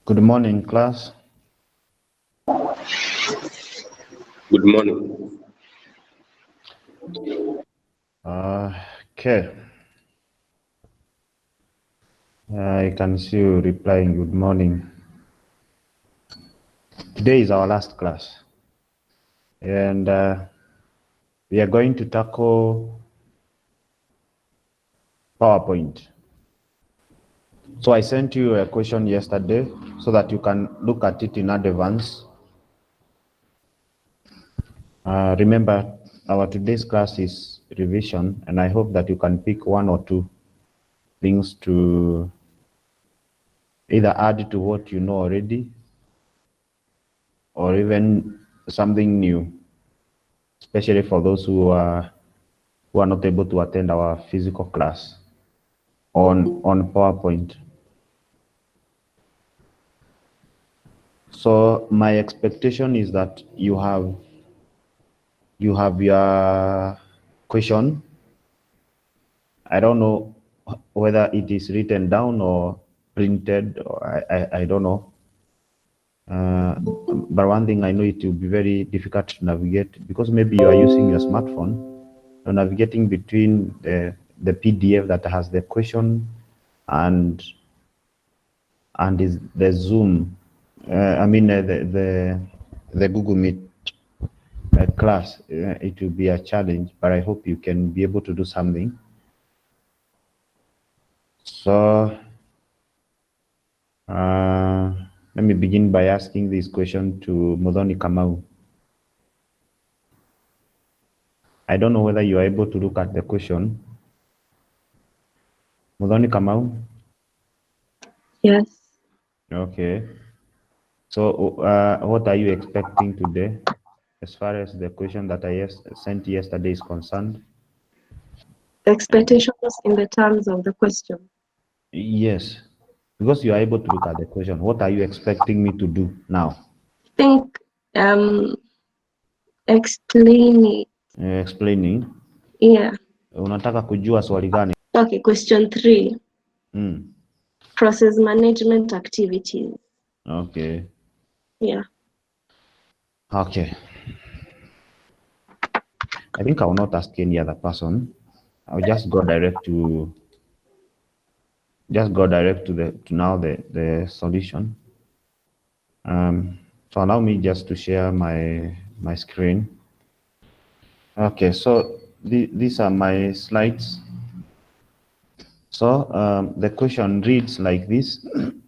Good morning, class. Good morning. Okay. I can see you replying good morning. Today is our last class. And we are going to tackle PowerPoint. So I sent you a question yesterday so that you can look at it in advance. Remember, our today's class is revision, and I hope that you can pick one or two things to either add to what you know already or even something new, especially for those who are not able to attend our physical class on PowerPoint. So my expectation is that you have your question. I don't know whether it is written down or printed, or I don't know. But one thing I know, it will be very difficult to navigate because maybe you are using your smartphone. You're navigating between the PDF that has the question and is the Zoom. The Google Meet class. It will be a challenge, but I hope you can be able to do something. So let me begin by asking this question to Modoni Kamau. I don't know whether you are able to look at the question. Modoni Kamau? Yes. Okay. So what are you expecting today as far as the question that I sent yesterday is concerned? Expectations in the terms of the question. Yes, because you are able to look at the question. What are you expecting me to do now? I think explain it. Explaining. Yeah. Unataka kujua swali gani? Okay, question 3. Process management activities. Okay. Yeah. Okay. I think I will not ask any other person. I'll just go direct to the solution. So allow me just to share my screen. Okay, so these are my slides. So the question reads like this.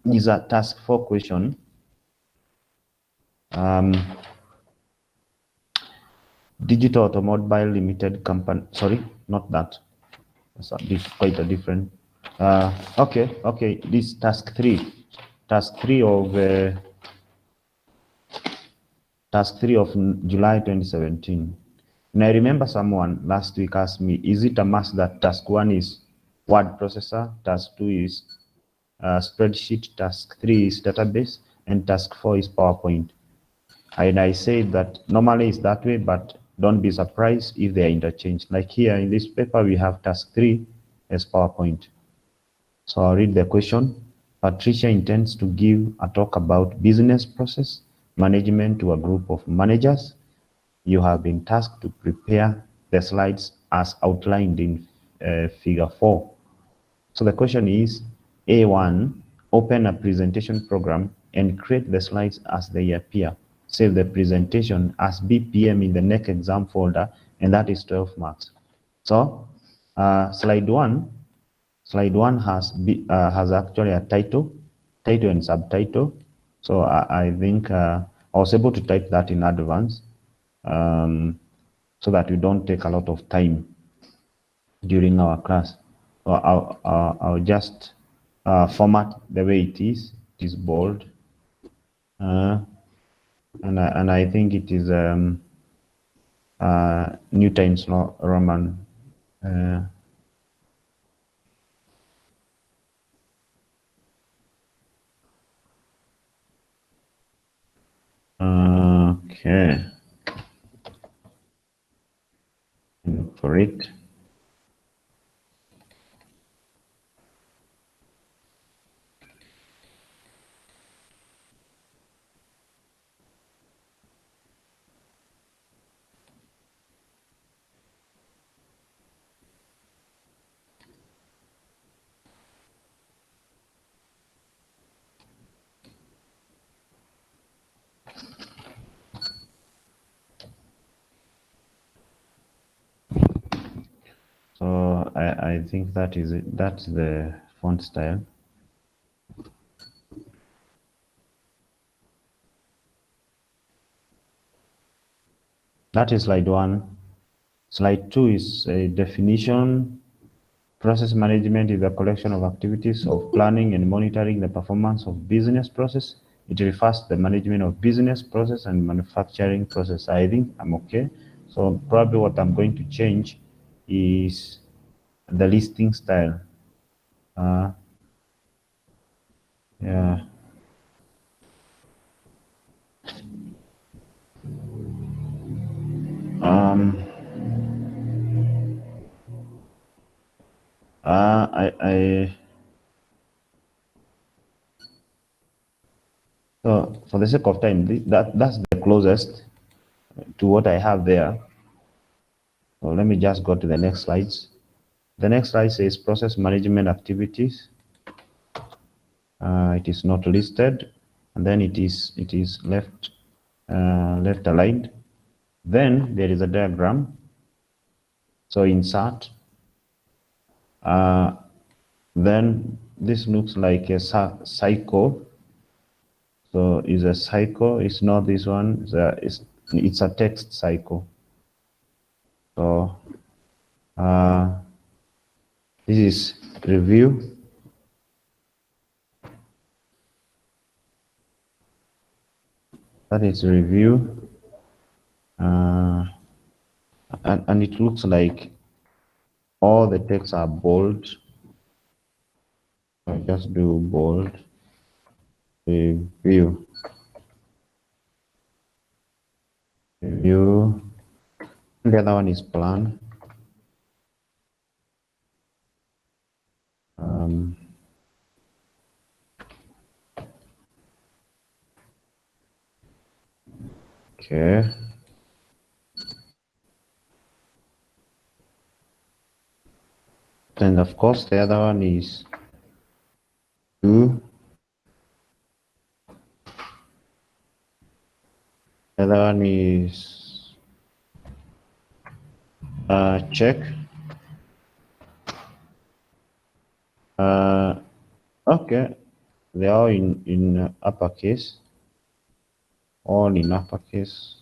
Is a task 4 question. Digital Automobile Limited Company. Sorry, not that. That's quite a different. Okay. This task 3. Task 3 of July 2017. And I remember someone last week asked me, is it a must that task 1 is word processor, task 2 is spreadsheet, task 3 is database, and task 4 is PowerPoint? And I said that normally it's that way, but don't be surprised if they are interchanged. Like here in this paper, we have task 3 as PowerPoint. So I'll read the question. Patricia intends to give a talk about business process management to a group of managers. You have been tasked to prepare the slides as outlined in figure 4. So the question is, A1, open a presentation program and create the slides as they appear. Save the presentation as BPM in the next exam folder, and that is 12 marks. So slide one has actually a title and subtitle. So I think I was able to type that in advance so that we don't take a lot of time during our class. So I'll just format the way it is. It is bold, and I think it is New Times Roman. Okay. For it. So I think that is it. That's the font style. That is slide 1. Slide 2 is a definition. Process management is a collection of activities of planning and monitoring the performance of business process. It refers to the management of business process and manufacturing process. I think I'm okay. So probably what I'm going to change is the listing style. Yeah. So for the sake of time, that's the closest to what I have there. So let me just go to the next slides. The next slide says process management activities. It is not listed, and then it is left aligned. Then there is a diagram. So insert. Then this looks like a cycle. So is a cycle. It's not this one. It's a text cycle. So this is review. That is review. And it looks like all the texts are bold. I just do bold. Review. Review. And the other one is plan. Okay. And of course, the other one is do. The other one is check. Okay, they are in uppercase. All in uppercase.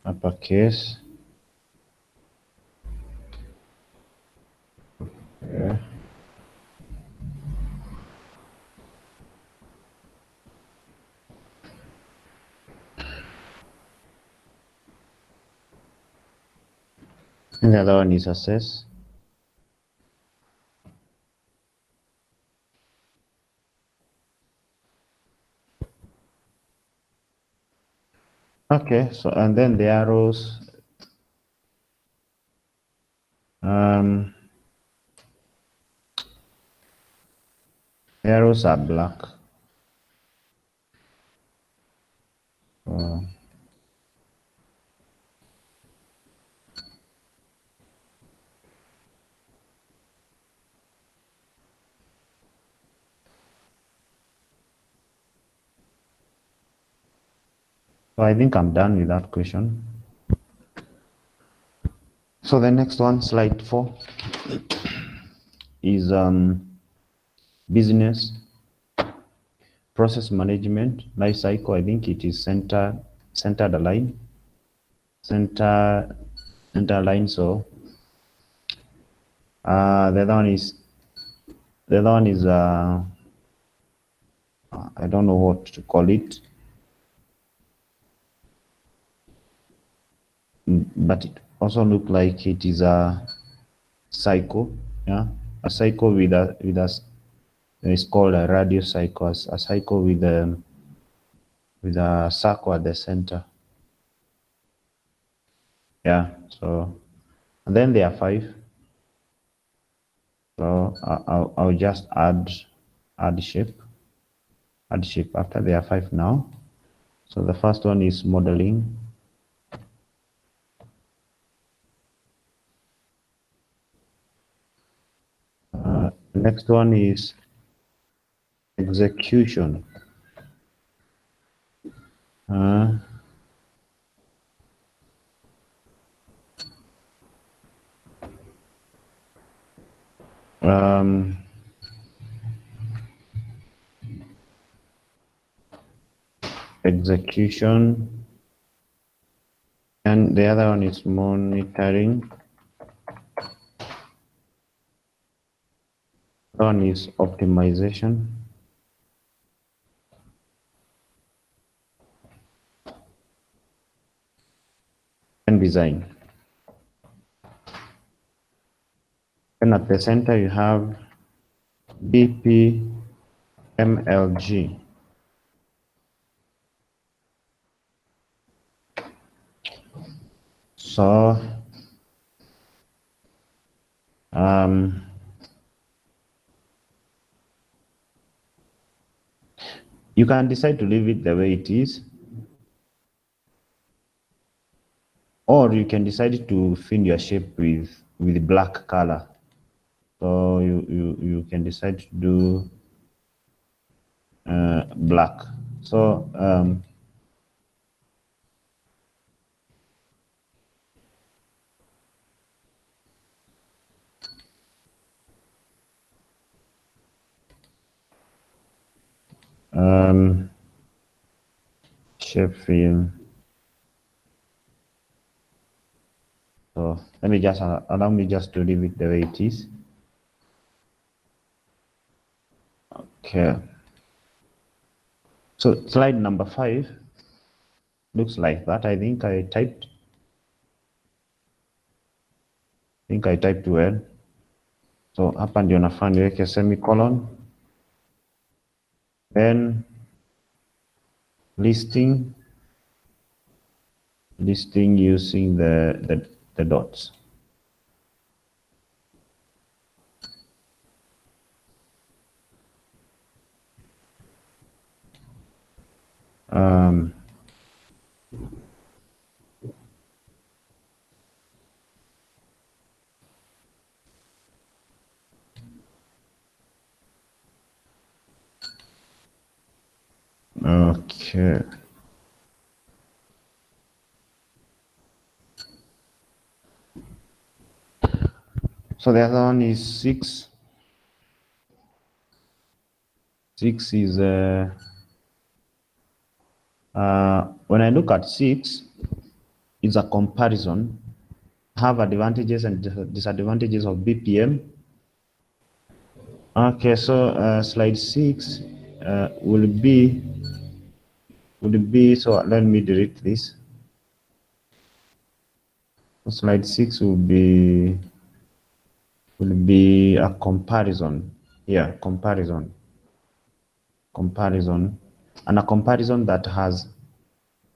Uppercase. Okay. And the other one is assess. Okay, so and then the arrows. The arrows are black. So I think I'm done with that question. So the next one, slide 4, is business process management life cycle. I think it is centered aligned. Center line. So the other one is I don't know what to call it, but it also look like it is a cycle. Yeah, a cycle with a it's called a radio cycle. A cycle with a circle at the center. Yeah. So and then there are 5. So I'll just add shape. Add shape after there are 5 now. So the first one is modeling. Next one is execution. Execution, and the other one is monitoring. One is optimization. And design. And at the center you have BPMLG. So you can decide to leave it the way it is, or you can decide to fill your shape with black color. So you can decide to do black. So shape fill. So let me just allow me just to leave it the way it is. Okay. So slide number 5 looks like that. I think I typed well. So hapa ndio nafaa niweke semicolon, then listing using the dots. Okay. So the other one is 6. 6 is when I look at 6, it's a comparison. Have advantages and disadvantages of BPM. Okay, so slide 6 will be. So let me delete this. So slide 6 will be a comparison. Yeah, comparison, and a comparison that has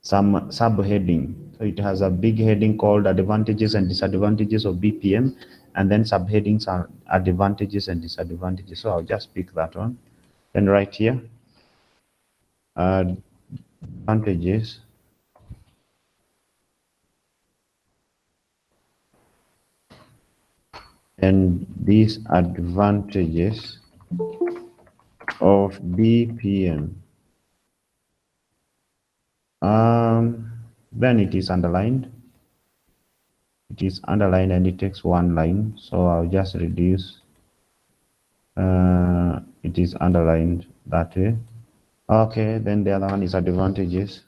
some subheading. So it has a big heading called advantages and disadvantages of BPM, and then subheadings are advantages and disadvantages. So I'll just pick that one. Then right here, advantages and disadvantages of BPM. Then it is underlined. It is underlined and it takes one line. So I'll just reduce. It is underlined that way. Okay, then the other one is advantages.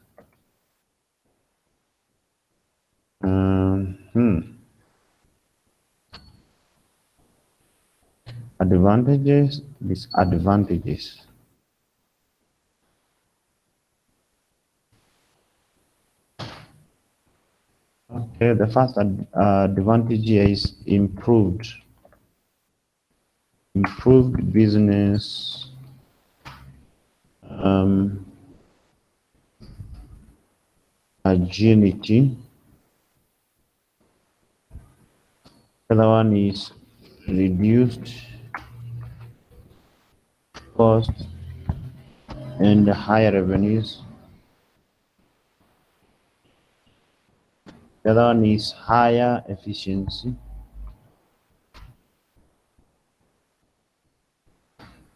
Advantages, disadvantages. Okay, the first advantage here is improved business agility. The other one is reduced cost and higher revenues. The other one is higher efficiency.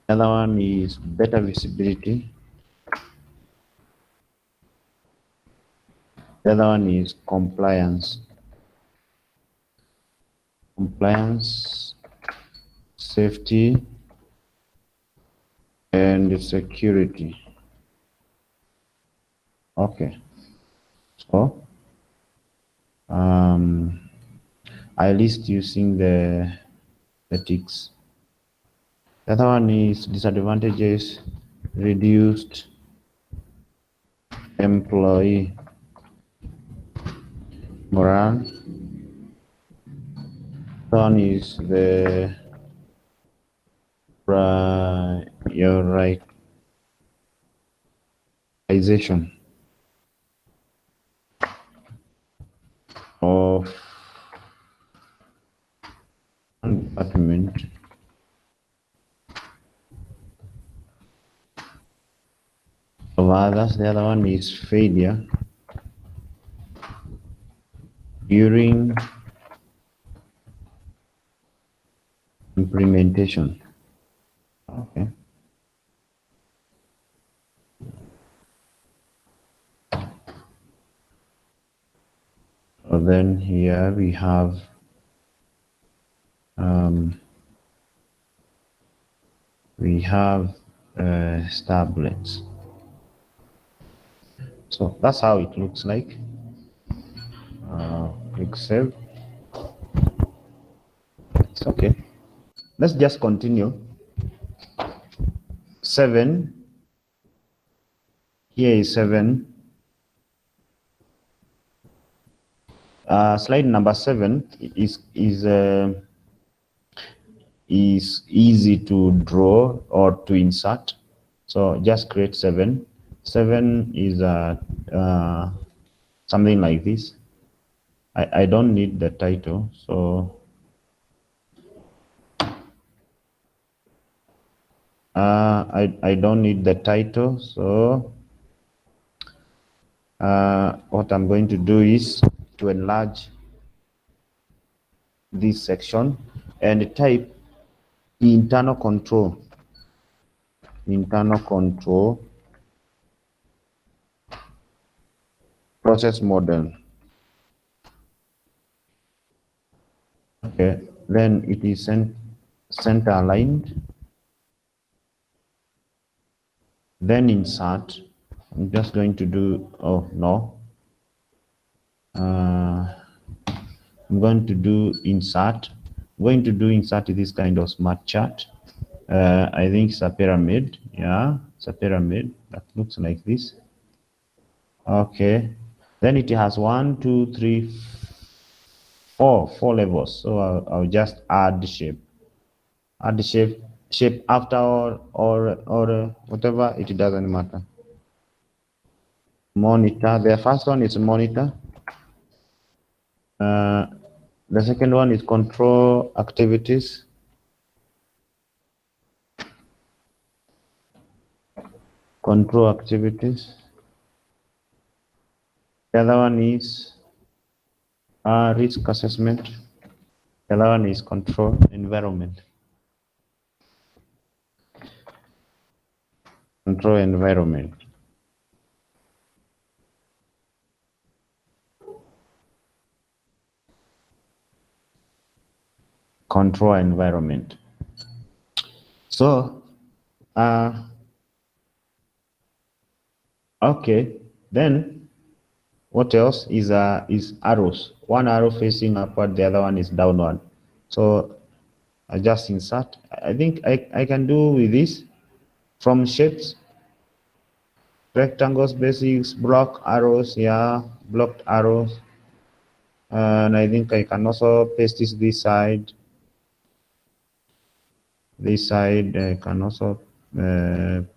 The other one is better visibility. The other one is compliance. Compliance, safety, and security. Okay. So I list using the ticks. The other one is disadvantages, reduced employee morale. The one is the prioritization of department of others. The other one is failure during implementation. Okay. So then here we have tablets. So that's how it looks like. Click save. It's okay. Let's just continue. 7. Here is 7. Slide number 7 is easy to draw or to insert. So just create 7. 7 is something like this. I don't need the title, so I don't need the title. So what I'm going to do is to enlarge this section and type internal control process model. Okay, then it is center aligned. Then insert. I'm just going to do, oh no, I'm going to do insert. I'm going to do insert this kind of smart chart. I think it's a pyramid. Yeah, it's a pyramid that looks like this. Okay, then it has 1, 2, 3, 4 levels. So I'll just add the shape. Add the shape after or whatever, it doesn't matter. Monitor. The first one is monitor. The second one is control activities. Control activities. The other one is risk assessment. The other one is control environment. Control environment. Control environment. So, okay, then what else is arrows? One arrow facing upward, the other one is downward. So I just insert. I think I can do with this from shapes, rectangles, basics, block arrows, yeah, blocked arrows. And I think I can also paste this side. This side I can also, no,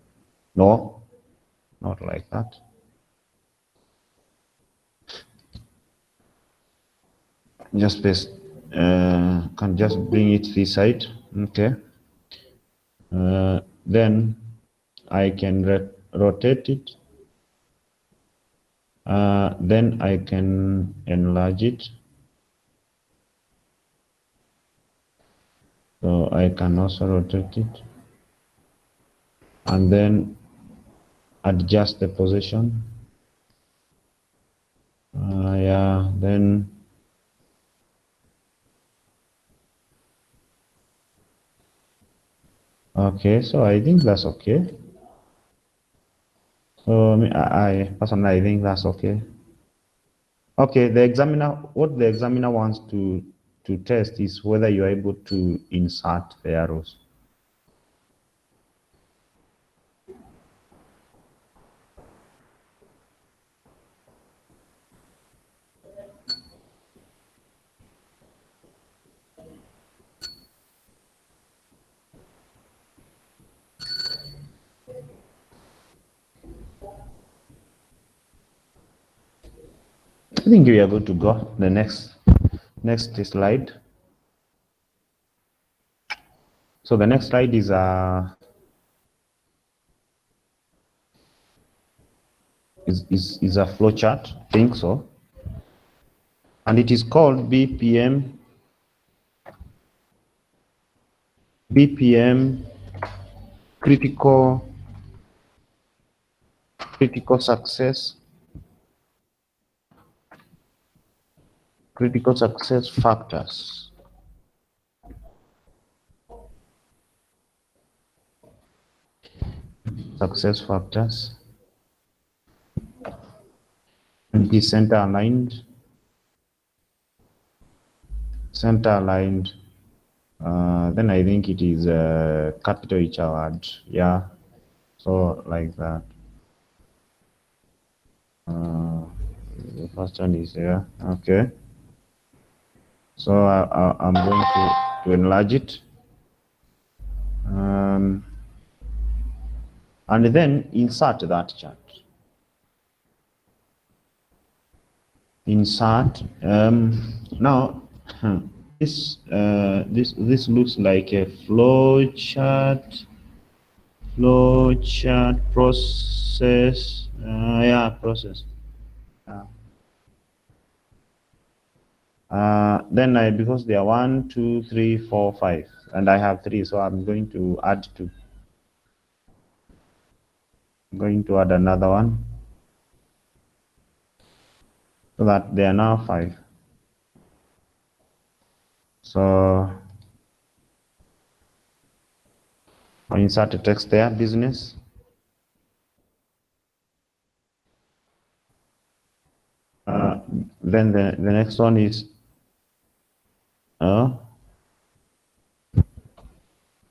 not like that. Just paste, can just bring it this side, okay. Then I can rotate it. Then I can enlarge it. So I can also rotate it. and then adjust the position. Yeah, then okay, so I think that's okay. So I personally I think that's okay. Okay, what the examiner wants to test is whether you are able to insert the arrows. I think we are good to go. The next slide. So the next slide is a flow chart. I think so, and it is called BPM critical success factors. Success factors. And be center aligned. Then I think it is capital each word. Yeah. So like that. The first one is here. Okay. So I'm going to enlarge it. And then insert that chart. Insert. Now, this looks like a flow chart. Process. Yeah, process. Then because there are 1, 2, 3, 4, 5, and I have 3, so I'm going to add 2. I'm going to add another one, so that they are now 5. So I insert a text there, business. Then the next one is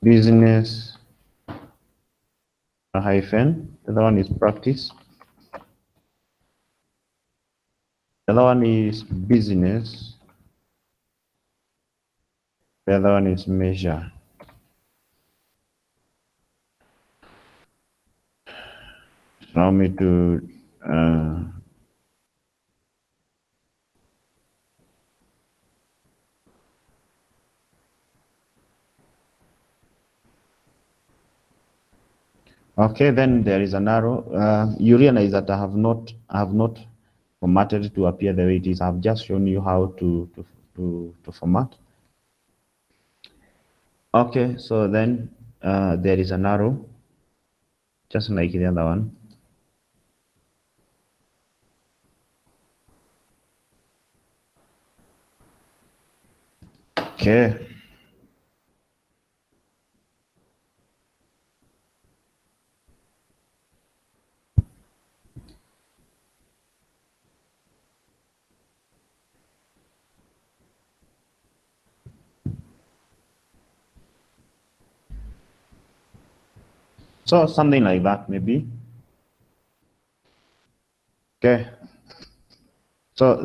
business hyphen. The other one is practice. The other one is business. The other one is measure. Allow me to okay, then there is an arrow. You realize that I have not formatted to appear the way it is. I've just shown you how to format. Okay, so then there is an arrow, just like the other one. Okay. So something like that, maybe. Okay. So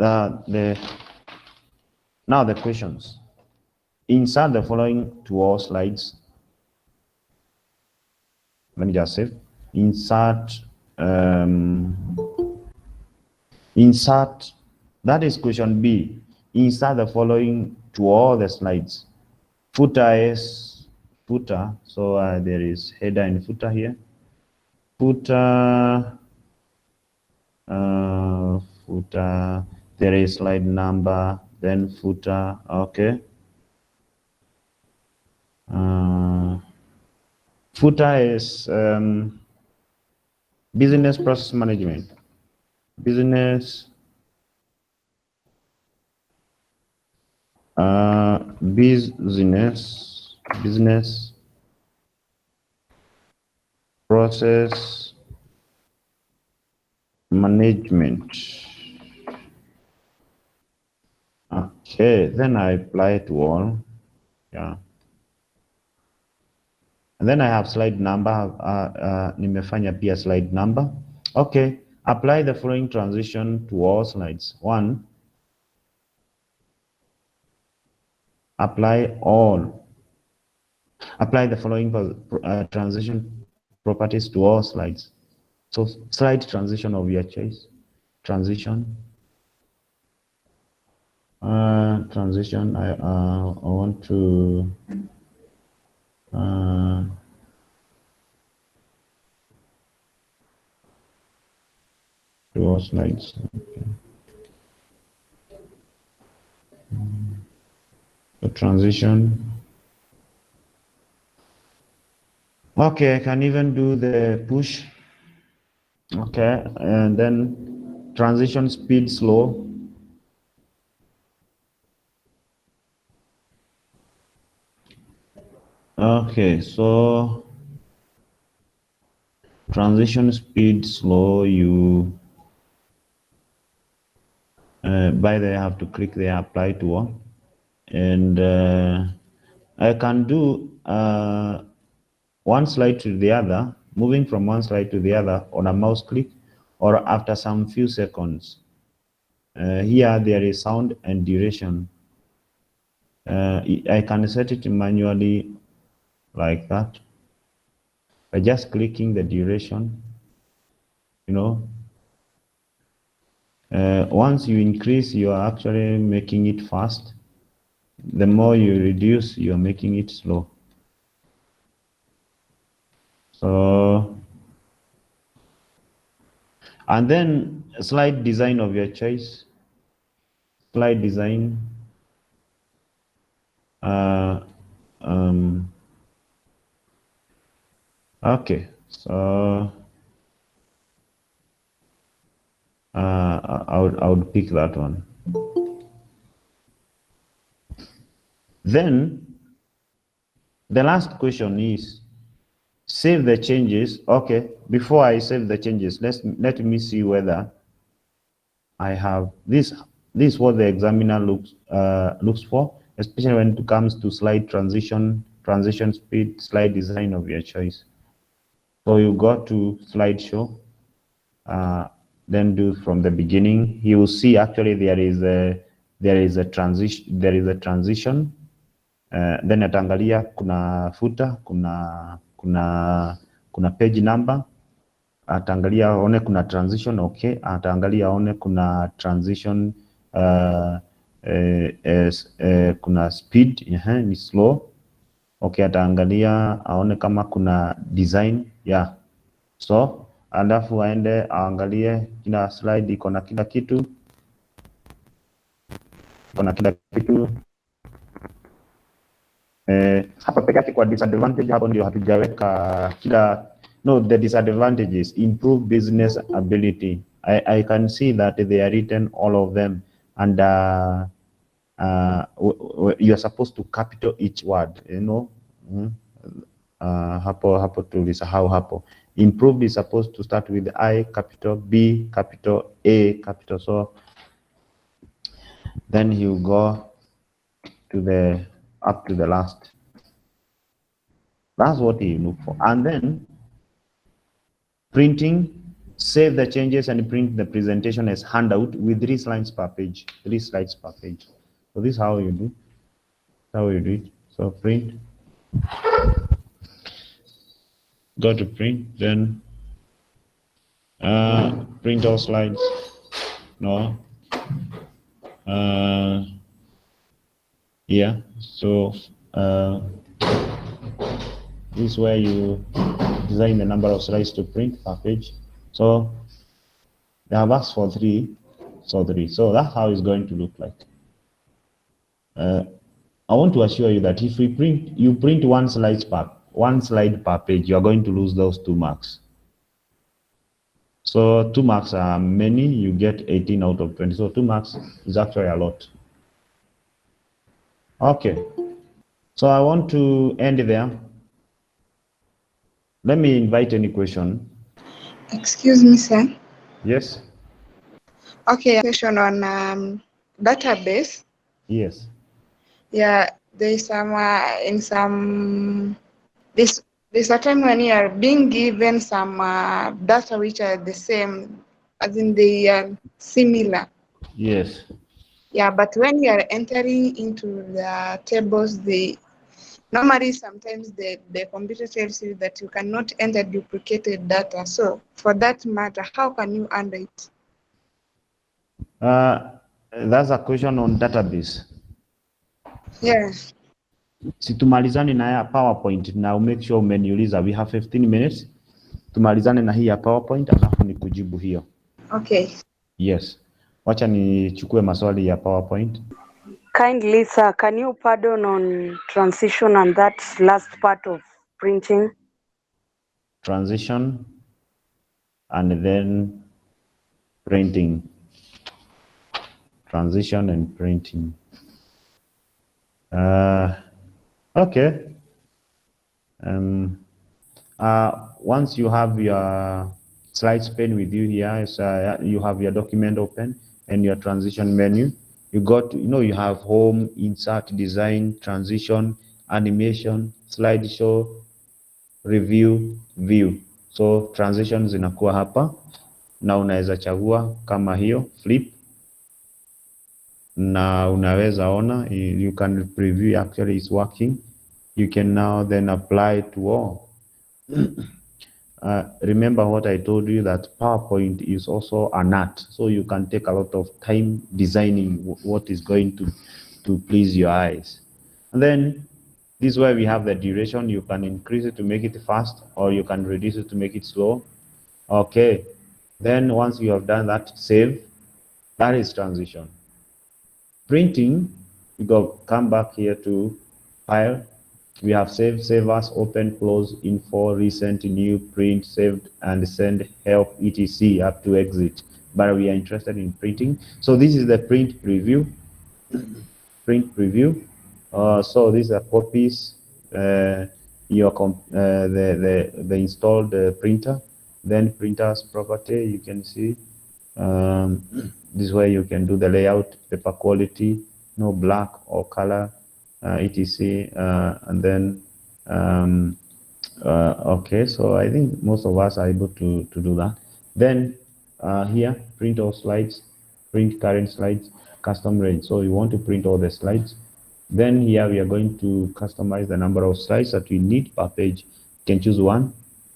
now the questions. Insert the following to all slides. Let me just save. Insert. Insert. That is question B. Insert the following to all the slides. Footer is footer. So there is header and footer here. Footer. Footer. There is slide number. Then footer. Okay. Footer is business process management. Business business process management. Okay, then I apply it to all. Yeah. And then I have slide number. Nimefanya pia slide number. Okay, apply the following transition to all slides. 1, apply the following transition properties to all slides. So slide transition of your choice. Transition. Transition. I want to. To all slides. Okay. The transition. Okay, I can even do the push. Okay, and then transition speed slow. Okay, so transition speed slow, you by the way, I have to click the apply to all, and I can do one slide to the other, moving from one slide to the other on a mouse click, or after some few seconds. Here there is sound and duration. I can set it manually like that by just clicking the duration. Once you increase, you are actually making it fast. The more you reduce, you are making it slow. So, and then slide design of your choice. Slide design. Okay, so I would pick that one. Then the last question is save the changes. Okay, before I save the changes, let me see whether I have this. This is what the examiner looks for, especially when it comes to slide transition speed, slide design of your choice. So you go to slideshow, then do from the beginning. You will see actually there is a transition. Then ataangalia kuna footer, kuna page number. Ataangalia aone kuna transition, okay. Ataangalia aone kuna transition, kuna speed, ni slow. Okay, ataangalia aone kama kuna design, yeah. So alafu aende aangalie kila slide iko na kila kitu. Hapa peke yake kwa disadvantage, hapo ndio hatujaweka kila. No, the disadvantages: improve business ability. I can see that they are written, all of them, and you are supposed to capital each word, hapo tulisahau hapo. Improved is supposed to start with I capital, B capital, A capital. So then you go to up to the last. That's what you look for. And then printing, save the changes and print the presentation as handout with 3 slides per page. 3 slides per page. So this is how you do. How you do it. So print. Go to print, then print all slides. No. Yeah. So this is where you design the number of slides to print per page. So they have asked for 3, so 3. So that's how it's going to look like. I want to assure you that if you print 1 slide per one slide per page, you are going to lose those 2 marks. So 2 marks are many, you get 18 out of 20. So 2 marks is actually a lot. Okay. So I want to end there. Let me invite any question. Excuse me, sir. Yes? Okay, a question on database. Yes. Yeah, there's some in some there's a time when you are being given some data which are the same, as in they are similar. Yes. Yeah, but when you are entering into the tables, normally sometimes the computer tells you that you cannot enter duplicated data. So for that matter, how can you handle it? That's a question on database. Yeah. Si tumalizane na ya PowerPoint na make sure umeniuliza. We have 15 minutes. Tumalizane na hii ya PowerPoint alafu nikujibu hiyo. Okay. Yes. Wacha nichukue maswali ya PowerPoint. Kindly, sir, can you pardon on transition and that last part of printing? Transition and then printing. Transition and printing. Okay. Once you have your slides pane with you here, so you have your document open and your transition menu. You got, you have home, insert, design, transition, animation, slideshow, review, view. So transition zinakuwa hapa na unaweza chagua kama hiyo flip, na unaweza ona, you can preview actually it's working. You can now then apply to all. Remember what I told you, that PowerPoint is also an art, so you can take a lot of time designing what is going to please your eyes. And then this is where we have the duration. You can increase it to make it fast, or you can reduce it to make it slow. Okay, then once you have done that, save. That is transition. Printing, you come back here to file. We have save as, open, close, info, recent, new, print, saved, and send, help, etc. up to exit. But we are interested in printing. So this is the print preview. Print preview. So these are copies. The installed printer. Then printers property. You can see. This way you can do the layout, paper quality, no black or color. etc. And then okay, so I think most of us are able to do that. Then here, print all slides, print current slides, custom range. So you want to print all the slides. Then here we are going to customize the number of slides that we need per page. You can choose 1.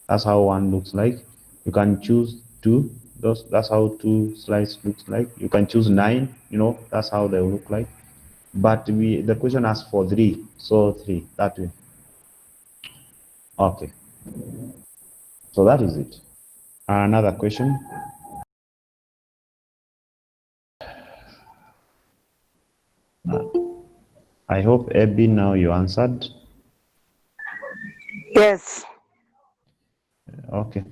That's how 1 looks like. You can choose 2. That's how 2 slides looks like. You can choose 9. That's how they look like. But the question asks for 3, so 3 that way. Okay, so that is it. Another question. I hope Abby now you answered. Yes. Okay.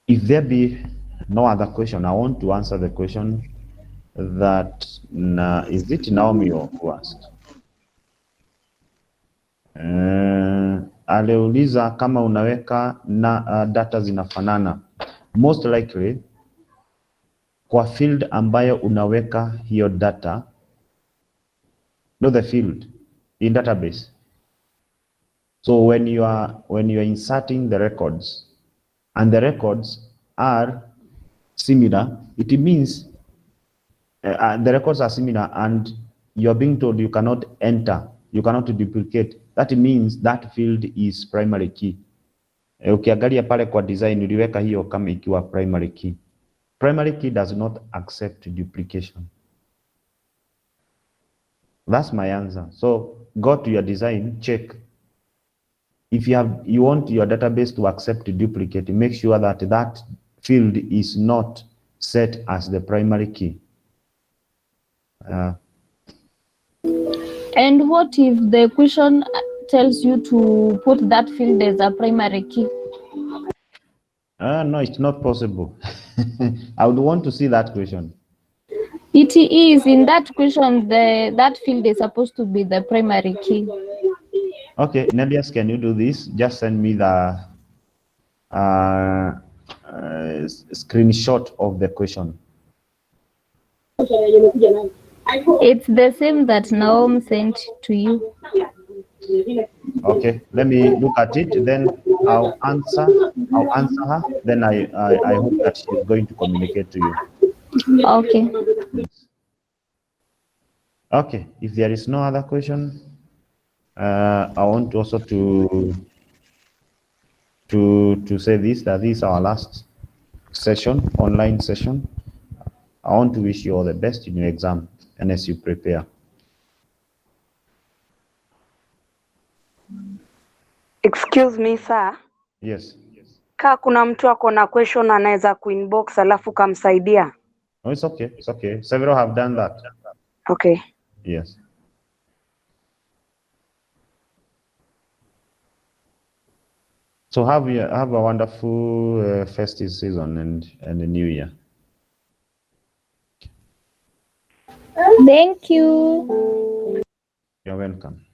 If there be no other question, I want to answer the question that is it Naomi who asked? Aliuliza kama unaweka na data zinafanana. Most likely kwa field ambayo unaweka hiyo data, know the field in database. So when you are inserting the records and the records are similar, it means the records are similar and you are being told you cannot enter, you cannot duplicate. That means that field is primary key. Ukiangalia pale kwa design uliweka hiyo kama ikiwa primary key. Primary key does not accept duplication. That's my answer. So go to your design, check. If you want your database to accept duplicate, make sure that that field is not set as the primary key. And what if the question tells you to put that field as a primary key? No, it's not possible. I would want to see that question. It is in that question, that field is supposed to be the primary key. Okay, Nelias, can you do this? Just send me the screenshot of the question. It's the same that Naom sent to you. Okay, let me look at it. Then I'll answer her. Then I hope that she's going to communicate to you. Okay. Okay, if there is no other question, I want also to say this, that this is our last session, online session. I want to wish you all the best in your exam and as you prepare. Excuse me, sir. Yes. Kaa kuna mtu ako na question anaweza kuinbox alafu kamsaidia. No, it's okay. It's okay. Several have done that. Okay. Yes. So have a wonderful festive season and a new year. Thank you. You're welcome.